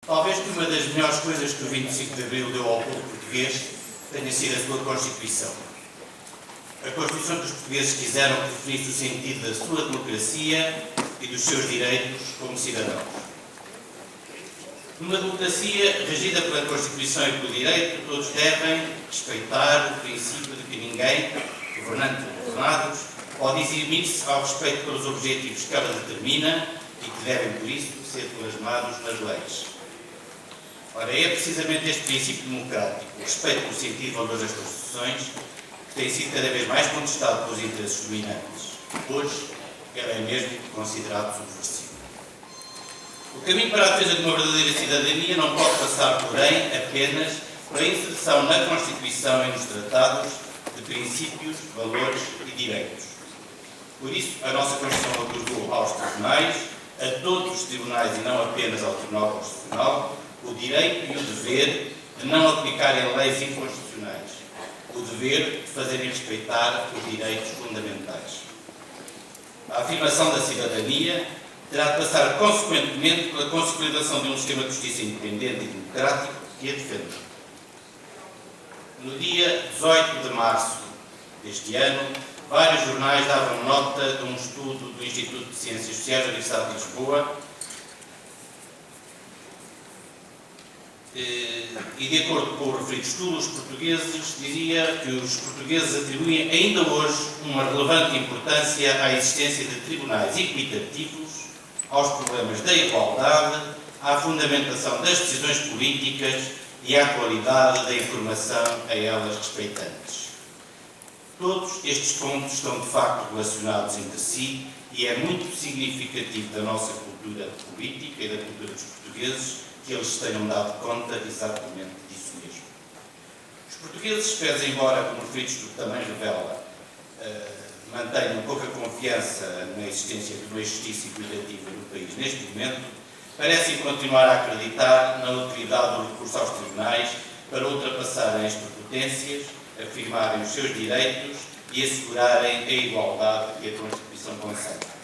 Talvez que uma das melhores coisas que o 25 de Abril deu ao povo português tenha sido a sua Constituição. A Constituição que os portugueses quiseram que definisse o sentido da sua democracia e dos seus direitos como cidadãos. Numa democracia regida pela Constituição e pelo direito, todos devem respeitar o princípio de que ninguém, governante ou governados, pode eximir-se ao respeito pelos objetivos que ela determina e que devem, por isso, ser plasmados nas leis. Ora, é precisamente este princípio democrático, o respeito pelo sentido e valores das Constituições, que tem sido cada vez mais contestado pelos interesses dominantes. Hoje, ele é mesmo considerado subversivo. O caminho para a defesa de uma verdadeira cidadania não pode passar, porém, apenas pela inserção na Constituição e nos tratados de princípios, valores e direitos. Por isso, a nossa Constituição otorgou aos tribunais, a todos os tribunais e não apenas ao Tribunal Constitucional, o direito e o dever de não aplicarem leis inconstitucionais, o dever de fazerem respeitar os direitos fundamentais. A afirmação da cidadania terá de passar consequentemente pela consolidação de um sistema de justiça independente e democrático que a defenda. No dia 18 de março deste ano, vários jornais davam nota de um estudo do Instituto de Ciências Sociais da Universidade de Lisboa e, de acordo com o referido estudo, os portugueses, dizia que os portugueses atribuem ainda hoje uma relevante importância à existência de tribunais equitativos, aos problemas da igualdade, à fundamentação das decisões políticas e à qualidade da informação a elas respeitantes. Todos estes pontos estão de facto relacionados entre si e é muito significativo da nossa cultura política e da cultura dos portugueses que eles tenham dado conta exatamente disso mesmo. Os portugueses, pese embora, como o referido estudo também revela, mantenham pouca confiança na existência de uma justiça equitativa no país neste momento, parecem continuar a acreditar na utilidade do recurso aos tribunais para ultrapassarem as prepotências, afirmarem os seus direitos e assegurarem a igualdade que a Constituição consagra.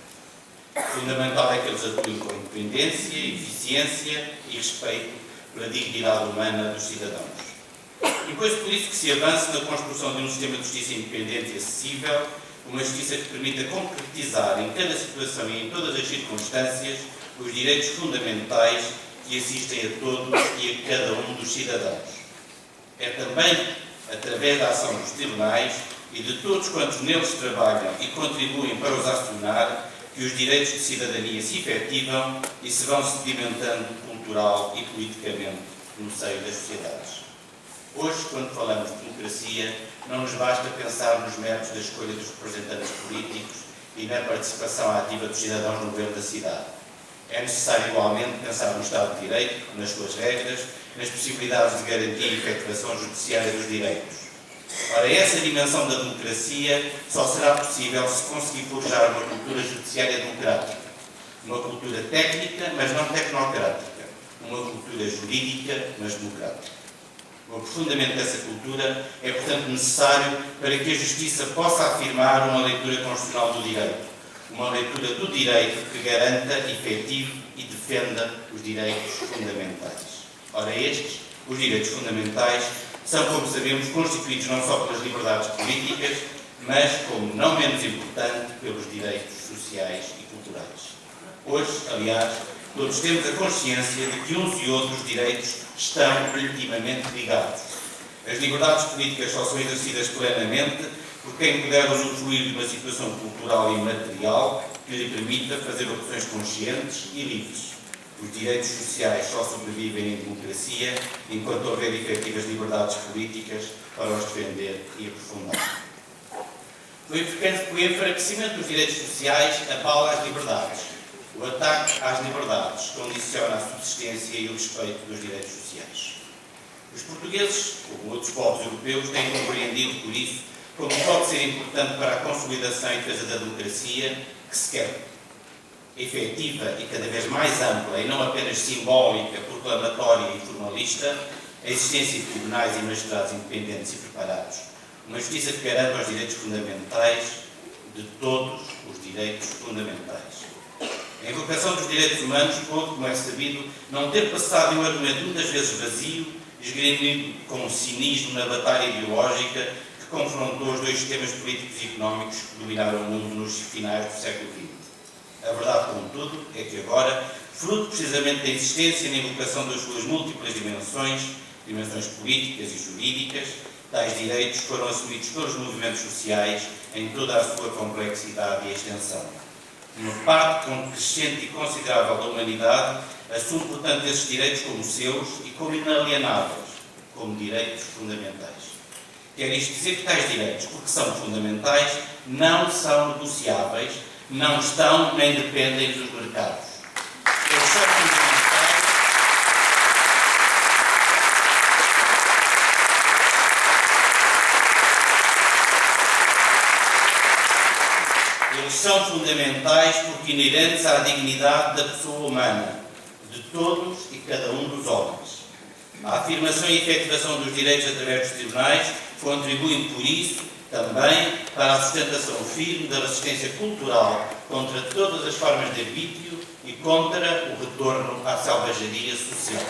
Fundamental é que eles atuem com independência, eficiência e respeito pela dignidade humana dos cidadãos. E pois por isso que se avance na construção de um sistema de justiça independente e acessível, uma justiça que permita concretizar em cada situação e em todas as circunstâncias os direitos fundamentais que assistem a todos e a cada um dos cidadãos. É também através da ação dos tribunais e de todos quantos neles trabalham e contribuem para os acionar que os direitos de cidadania se efetivam e se vão sedimentando cultural e politicamente no seio das sociedades. Hoje, quando falamos de democracia, não nos basta pensar nos métodos da escolha dos representantes políticos e na participação ativa dos cidadãos no governo da cidade. É necessário igualmente pensar no Estado de Direito, nas suas regras, nas possibilidades de garantia e efetivação judiciária dos direitos. Ora, essa dimensão da democracia só será possível se conseguir forjar uma cultura judiciária democrática, uma cultura técnica, mas não tecnocrática, uma cultura jurídica, mas democrática. O aprofundamento dessa cultura é, portanto, necessário para que a Justiça possa afirmar uma leitura constitucional do direito, uma leitura do direito que garanta, efetive e defenda os direitos fundamentais. Ora, estes, os direitos fundamentais, são, como sabemos, constituídos não só pelas liberdades políticas, mas, como não menos importante, pelos direitos sociais e culturais. Hoje, aliás, todos temos a consciência de que uns e outros direitos estão intimamente ligados. As liberdades políticas só são exercidas plenamente por quem puder usufruir de uma situação cultural e material que lhe permita fazer opções conscientes e livres. Os direitos sociais só sobrevivem em democracia enquanto houver efetivas liberdades políticas para os defender e aprofundar. O enfraquecimento dos direitos sociais abala as liberdades. O ataque às liberdades condiciona a subsistência e o respeito dos direitos sociais. Os portugueses, como outros povos europeus, têm compreendido, por isso, como pode ser importante para a consolidação e defesa da democracia que se quer efetiva e cada vez mais ampla e não apenas simbólica, proclamatória e formalista, a existência de tribunais e magistrados independentes e preparados. Uma justiça que garanta os direitos fundamentais de todos os direitos fundamentais. A invocação dos direitos humanos pode, como é sabido, não ter passado de um argumento muitas vezes vazio, esgrimido com cinismo na batalha ideológica que confrontou os dois sistemas políticos e económicos que dominaram o mundo nos finais do século XX. A verdade, contudo, é que agora, fruto precisamente da existência e na invocação das suas múltiplas dimensões políticas e jurídicas, tais direitos foram assumidos pelos movimentos sociais em toda a sua complexidade e extensão. Uma parte crescente e considerável da humanidade assume, portanto, esses direitos como seus e como inalienáveis, como direitos fundamentais. Quer isto dizer que tais direitos, porque são fundamentais, não são negociáveis, não estão nem dependem dos mercados. Eles são fundamentais. Eles são fundamentais porque inerentes à dignidade da pessoa humana, de todos e cada um dos homens. A afirmação e efetivação dos direitos através dos tribunais contribuem, por isso, também para a sustentação firme da resistência cultural contra todas as formas de arbítrio e contra o retorno à selvageria social.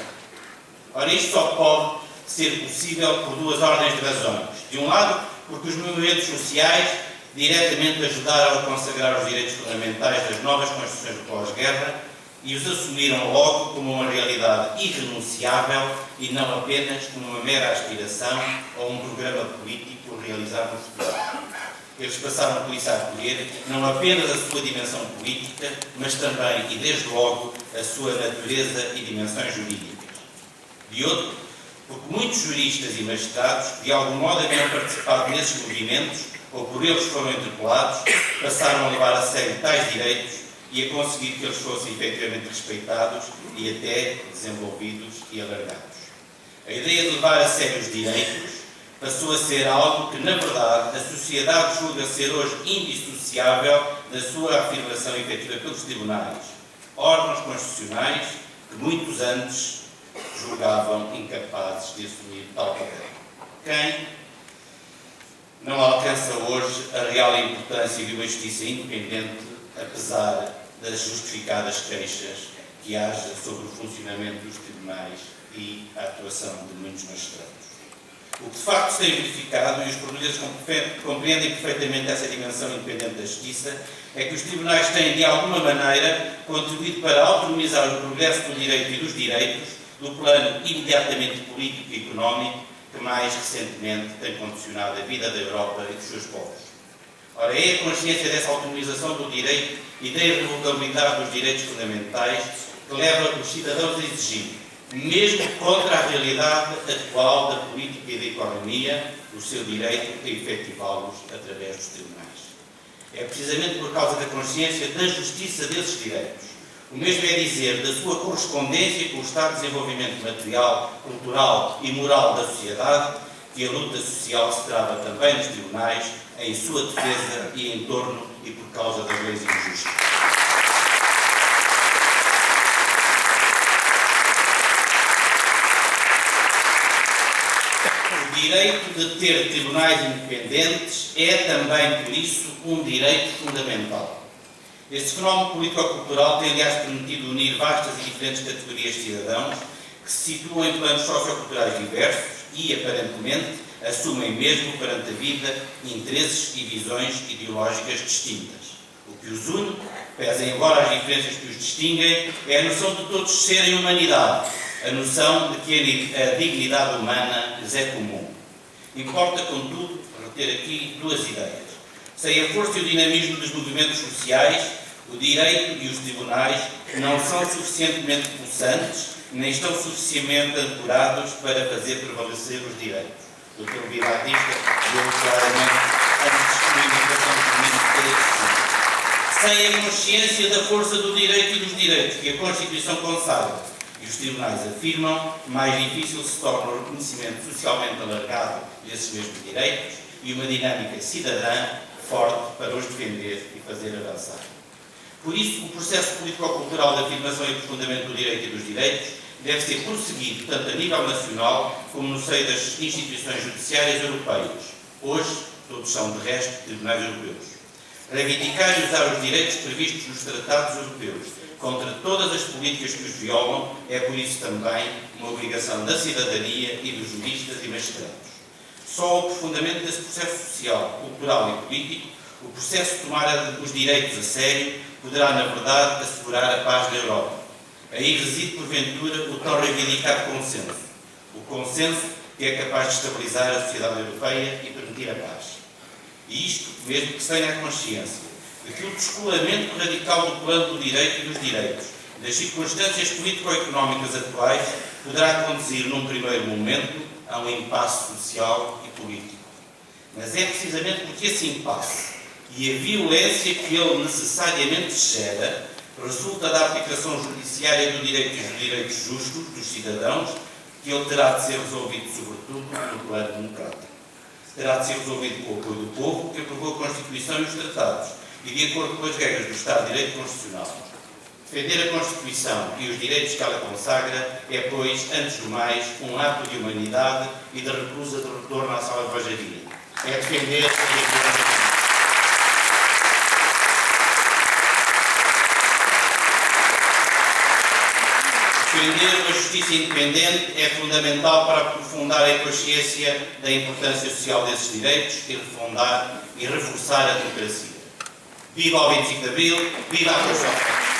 Ora, isto só pode ser possível por duas ordens de razões. De um lado, porque os movimentos sociais diretamente ajudaram a consagrar os direitos fundamentais das novas Constituições do pós-guerra e os assumiram logo como uma realidade irrenunciável e não apenas como uma mera aspiração ou um programa político realizado no futuro. Eles passaram por isso a acolher não apenas a sua dimensão política, mas também, e desde logo, a sua natureza e dimensões jurídicas. De outro, porque muitos juristas e magistrados, que de algum modo haviam participado nesses movimentos, ou por eles foram interpelados, passaram a levar a sério tais direitos e a conseguir que eles fossem efetivamente respeitados e até desenvolvidos e alargados. A ideia de levar a sério os direitos passou a ser algo que, na verdade, a sociedade julga ser hoje indissociável da sua afirmação efetiva pelos tribunais, órgãos constitucionais que muitos antes julgavam incapazes de assumir tal papel. Quem não alcança hoje a real importância de uma justiça independente, apesar das justificadas queixas que haja sobre o funcionamento dos tribunais e a atuação de muitos magistrados. O que de facto se tem verificado, e os portugueses compreendem perfeitamente essa dimensão independente da justiça, é que os tribunais têm, de alguma maneira, contribuído para autonomizar o progresso do direito e dos direitos do plano imediatamente político e económico que mais recentemente tem condicionado a vida da Europa e dos seus povos. Ora, é a consciência dessa autonomização do direito e da irrevogabilidade dos direitos fundamentais que leva os cidadãos a exigir, mesmo contra a realidade atual da política e da economia, o seu direito a efetivá-los através dos tribunais. É precisamente por causa da consciência da justiça desses direitos, o mesmo é dizer da sua correspondência com o estado de desenvolvimento material, cultural e moral da sociedade, que a luta social se trava também nos tribunais, em sua defesa e em torno e por causa das leis injustas. O direito de ter tribunais independentes é também, por isso, um direito fundamental. Este fenómeno político-cultural tem, aliás, permitido unir vastas e diferentes categorias de cidadãos que se situam em planos socioculturais diversos e, aparentemente, assumem mesmo perante a vida interesses e visões ideológicas distintas. O que os une, pese embora as diferenças que os distinguem, é a noção de todos serem humanidade, a noção de que a dignidade humana lhes é comum. Importa, contudo, reter aqui duas ideias. Sem a força e o dinamismo dos movimentos sociais, o direito e os tribunais não são suficientemente pulsantes, nem estão suficientemente ancorados para fazer prevalecer os direitos. O Dr. Vila Batista deu claramente a sem a consciência da força do direito e dos direitos que a Constituição consagra e os tribunais afirmam, mais difícil se torna o reconhecimento socialmente alargado desses mesmos direitos e uma dinâmica cidadã forte para os defender e fazer avançar. Por isso, o processo político-cultural de afirmação e aprofundamento do direito e dos direitos deve ser prosseguido tanto a nível nacional como no seio das instituições judiciárias europeias. Hoje, todos são, de resto, tribunais europeus. Reivindicar e usar os direitos previstos nos tratados europeus contra todas as políticas que os violam, é por isso também uma obrigação da cidadania e dos juristas e magistrados. Só o aprofundamento desse processo social, cultural e político, o processo de tomar os direitos a sério, poderá, na verdade, assegurar a paz da Europa. Aí reside, porventura, o tão reivindicado consenso. O consenso que é capaz de estabilizar a sociedade europeia e permitir a paz. E isto, mesmo que se tenha a consciência de que o descolamento radical do plano do direito e dos direitos, das circunstâncias político-económicas atuais, poderá conduzir, num primeiro momento, a um impasse social e político. Mas é precisamente porque esse impasse e a violência que ele necessariamente gera resulta da aplicação judiciária do direito e dos direitos justos dos cidadãos, que ele terá de ser resolvido, sobretudo, no plano democrático. Terá de ser resolvido com o apoio do povo, que aprovou a Constituição e os tratados, e de acordo com as regras do Estado de Direito Constitucional. Defender a Constituição e os direitos que ela consagra é, pois, antes do mais, um ato de humanidade e de recusa de retorno à salvajaria. É defender a Defender uma justiça independente é fundamental para aprofundar a consciência da importância social desses direitos e refundar e reforçar a democracia. Viva o 25 de Abril, viva a Constituição!